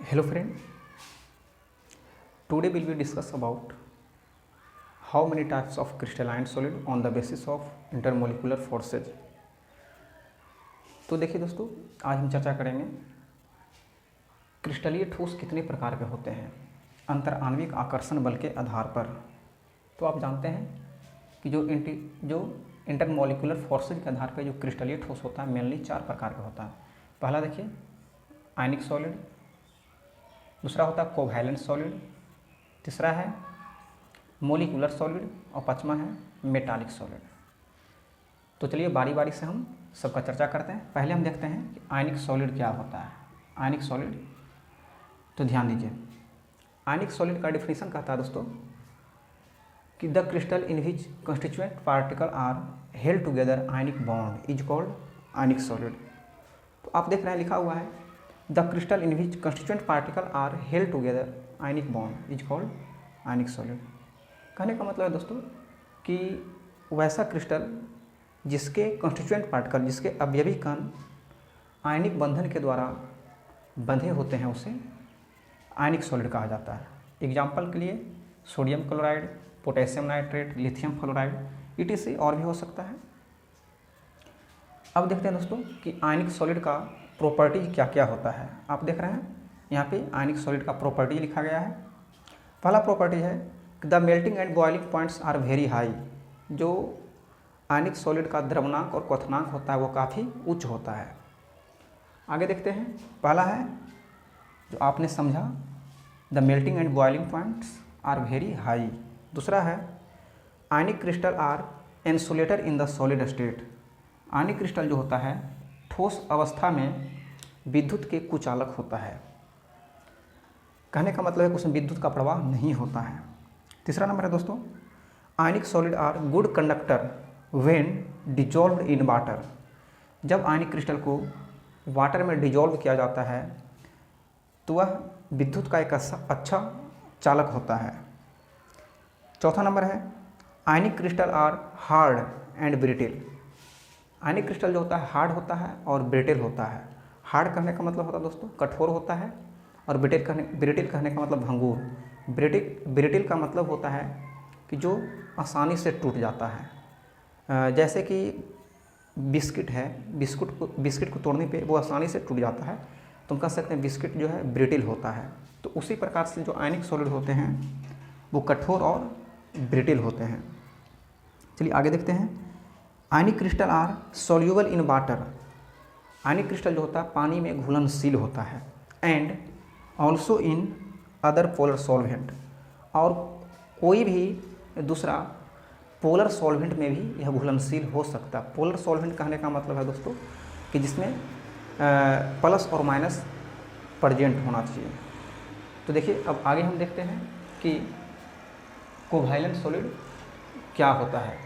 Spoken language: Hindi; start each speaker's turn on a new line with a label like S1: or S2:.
S1: Hello friend, today we will discuss about how many types of crystalline solid on the basis of intermolecular forces। तो देखिए दोस्तों, आज हम चर्चा करेंगे क्रिस्टलीय ठोस कितने प्रकार के होते हैं अंतर आणविक आकर्षण बल के आधार पर। तो आप जानते हैं कि जो इंटरमोलिकुलर फोर्सेज के आधार पर जो क्रिस्टलीय ठोस होता है मेनली 4 प्रकार का होता है। पहला देखिए आयनिक सॉलिड, दूसरा होता है कोवैलेंट सॉलिड, तीसरा है मोलिकुलर सॉलिड और पांचवा है मेटालिक सॉलिड। तो चलिए बारी बारी से हम सबका चर्चा करते हैं। पहले हम देखते हैं कि आयनिक सॉलिड क्या होता है। आयनिक सॉलिड, तो ध्यान दीजिए, आयनिक सॉलिड का डिफिनीशन कहता है दोस्तों कि the crystal in which constituent particle are held together ionic bond is called ionic solid. तो आप देख रहे हैं लिखा हुआ है the crystal in which constituent particle are held together ionic bond is called ionic solid. कहने का मतलब है दोस्तों कि वैसा क्रिस्टल जिसके कंस्टिट्यूएंट पार्टिकल, जिसके अवयवी कण आयनिक बंधन के द्वारा बंधे होते हैं उसे आयनिक सॉलिड कहा जाता है। एग्जाम्पल के लिए sodium chloride, potassium nitrate, lithium fluoride etc और भी हो सकता है। अब देखते हैं दोस्तों कि आयनिक सॉलिड का प्रॉपर्टी क्या क्या होता है। आप देख रहे हैं यहाँ पे आयनिक सॉलिड का प्रॉपर्टी लिखा गया है। पहला प्रॉपर्टी है कि the melting and boiling points are very high. जो आयनिक सॉलिड का द्रवनांक और क्वथनांक होता है वो काफ़ी उच्च होता है। आगे देखते हैं, पहला है जो आपने समझा the melting and boiling points are very high. दूसरा है ionic crystal are insulator in the solid state. Ionic crystal जो होता है ठोस अवस्था में विद्युत के कुचालक होता है। कहने का मतलब है कि उसमें विद्युत का प्रवाह नहीं होता है। तीसरा नंबर है दोस्तों ionic solid are good conductor when dissolved in water. जब आयनिक क्रिस्टल को वाटर में डिजॉल्व किया जाता है तो वह विद्युत का एक अच्छा चालक होता है। चौथा नंबर है ionic crystal are hard and brittle. Ionic crystal जो होता है हार्ड होता है और ब्रिटिल होता है। हार्ड कहने का मतलब होता है दोस्तों कठोर होता है, और ब्रिटिल कहने का मतलब भंगुर। ब्रिटिल का मतलब होता है कि जो आसानी से टूट जाता है। जैसे कि बिस्किट है, बिस्किट को तोड़ने पे वो आसानी से टूट जाता है, तो हम कह सकते हैं बिस्किट जो है ब्रिटिल होता है। तो उसी प्रकार से जो आयनिक सॉलिड होते हैं वो कठोर और ब्रिटिल होते हैं। चलिए आगे देखते हैं, ionic crystal are soluble in water. Ionic crystal जो होता है पानी में घुलनशील होता है, and also in other polar solvent. और कोई भी दूसरा पोलर सॉल्वेंट में भी यह घुलनशील हो सकता है। पोलर सॉल्वेंट कहने का मतलब है दोस्तों कि जिसमें प्लस और माइनस प्रेजेंट होना चाहिए। तो देखिए अब आगे हम देखते हैं कि कोवैलेंट सॉलिड क्या होता है।